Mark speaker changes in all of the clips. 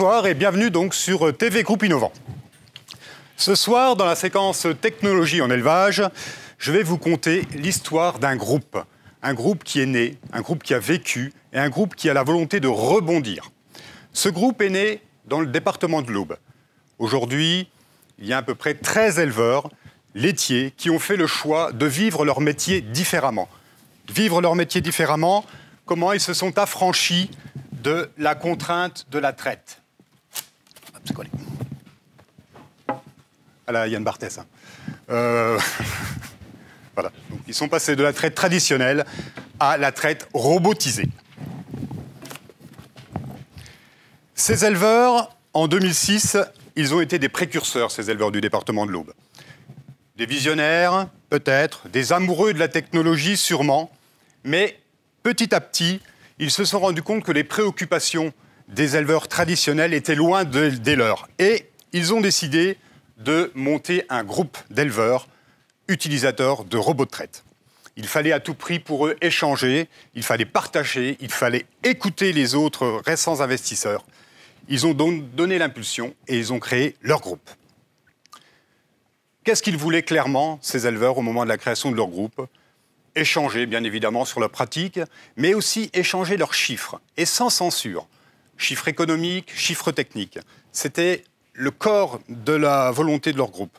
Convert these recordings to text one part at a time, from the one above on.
Speaker 1: Bonsoir et bienvenue donc sur TV Groupe Innovant. Ce soir, dans la séquence Technologie en élevage, je vais vous conter l'histoire d'un groupe. Un groupe qui est né, un groupe qui a vécu et un groupe qui a la volonté de rebondir. Ce groupe est né dans le département de l'Aube. Aujourd'hui, il y a à peu près 13 éleveurs laitiers qui ont fait le choix de vivre leur métier différemment. Vivre leur métier différemment, comment ils se sont affranchis de la contrainte de la traite. C'est collé. Ah là, Yann Barthès. Hein. Voilà. Donc, ils sont passés de la traite traditionnelle à la traite robotisée. Ces éleveurs, en 2006, ils ont été des précurseurs, ces éleveurs du département de l'Aube. Des visionnaires, peut-être, des amoureux de la technologie, sûrement, mais petit à petit, ils se sont rendus compte que les préoccupations des éleveurs traditionnels étaient loin des leurs. Et ils ont décidé de monter un groupe d'éleveurs utilisateurs de robots de traite. Il fallait à tout prix pour eux échanger, il fallait partager, il fallait écouter les autres récents investisseurs. Ils ont donc donné l'impulsion et ils ont créé leur groupe. Qu'est-ce qu'ils voulaient clairement, ces éleveurs, au moment de la création de leur groupe ? Échanger, bien évidemment, sur leurs pratiques, mais aussi échanger leurs chiffres, et sans censure. Chiffres économiques, chiffres techniques. C'était le corps de la volonté de leur groupe.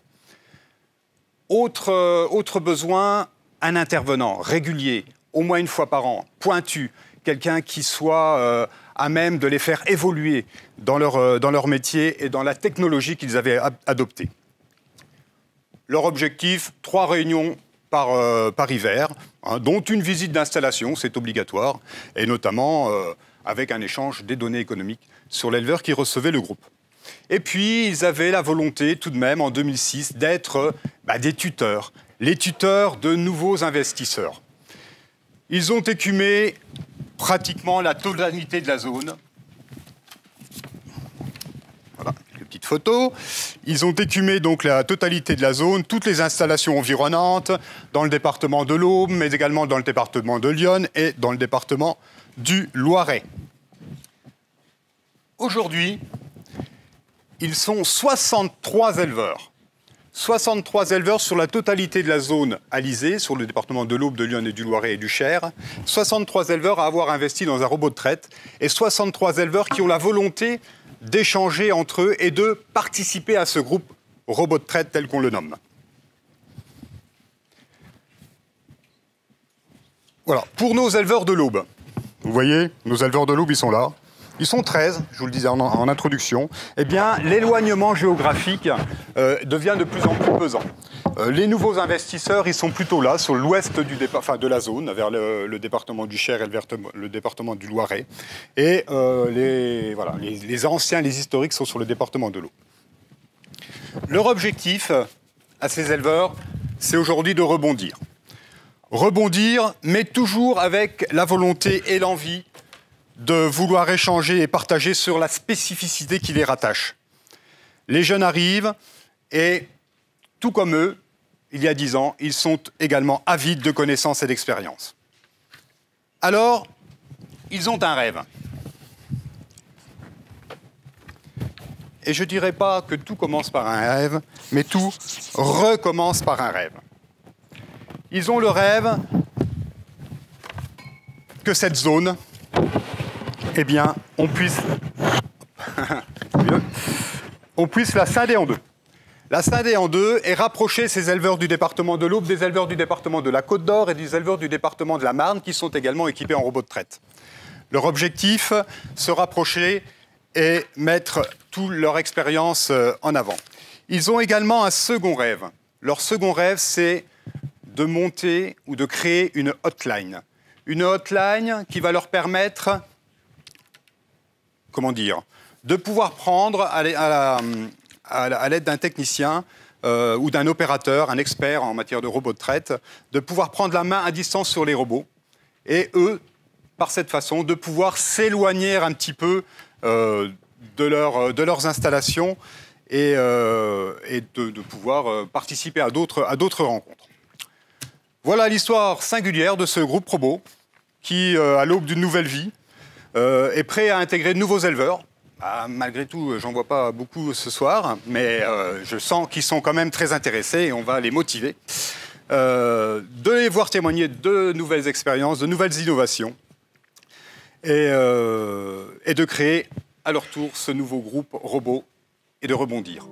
Speaker 1: Autre besoin, un intervenant régulier, au moins une fois par an, pointu, quelqu'un qui soit à même de les faire évoluer dans leur métier et dans la technologie qu'ils avaient adoptée. Leur objectif, 3 réunions par hiver, hein, dont une visite d'installation, c'est obligatoire, et notamment avec un échange des données économiques sur l'éleveur qui recevait le groupe. Et puis, ils avaient la volonté, tout de même, en 2006, d'être des tuteurs, les tuteurs de nouveaux investisseurs. Ils ont écumé pratiquement la totalité de la zone. Voilà, quelques petites photos. Ils ont écumé donc la totalité de la zone, toutes les installations environnantes, dans le département de l'Aube, mais également dans le département de l'Yonne et dans le département du Loiret. Aujourd'hui, ils sont 63 éleveurs. 63 éleveurs sur la totalité de la zone alizée, sur le département de l'Aube, de l'Yonne et du Loiret et du Cher. 63 éleveurs à avoir investi dans un robot de traite et 63 éleveurs qui ont la volonté d'échanger entre eux et de participer à ce groupe robot de traite tel qu'on le nomme. Voilà, pour nos éleveurs de l'Aube, vous voyez, nos éleveurs de l'Aube, ils sont là. Ils sont 13, je vous le disais en introduction. Eh bien, l'éloignement géographique devient de plus en plus pesant. Les nouveaux investisseurs, ils sont plutôt là, sur l'ouest de la zone, vers le département du Cher et le département du Loiret. Et les anciens, les historiques, sont sur le département de l'Aube. Leur objectif à ces éleveurs, c'est aujourd'hui de rebondir. Rebondir, mais toujours avec la volonté et l'envie de vouloir échanger et partager sur la spécificité qui les rattache. Les jeunes arrivent et, tout comme eux, il y a 10 ans, ils sont également avides de connaissances et d'expériences. Alors, ils ont un rêve. Et je ne dirais pas que tout commence par un rêve, mais tout recommence par un rêve. Ils ont le rêve que cette zone, eh bien, on puisse la scinder en deux. La scinder en deux et rapprocher ces éleveurs du département de l'Aube des éleveurs du département de la Côte d'Or et des éleveurs du département de la Marne qui sont également équipés en robots de traite. Leur objectif, se rapprocher et mettre toute leur expérience en avant. Ils ont également un second rêve. Leur second rêve, c'est de monter ou de créer une hotline. Une hotline qui va leur permettre de pouvoir prendre à l'aide d'un technicien ou d'un opérateur, un expert en matière de robots de traite, de pouvoir prendre la main à distance sur les robots et eux, par cette façon, de pouvoir s'éloigner un petit peu de leurs installations et de pouvoir participer à d'autres rencontres. Voilà l'histoire singulière de ce groupe robot qui, à l'aube d'une nouvelle vie, est prêt à intégrer de nouveaux éleveurs Ah, malgré tout, j'en vois pas beaucoup ce soir, mais je sens qu'ils sont quand même très intéressés et on va les motiver. De les voir témoigner de nouvelles expériences, de nouvelles innovations et de créer à leur tour ce nouveau groupe robot et de rebondir.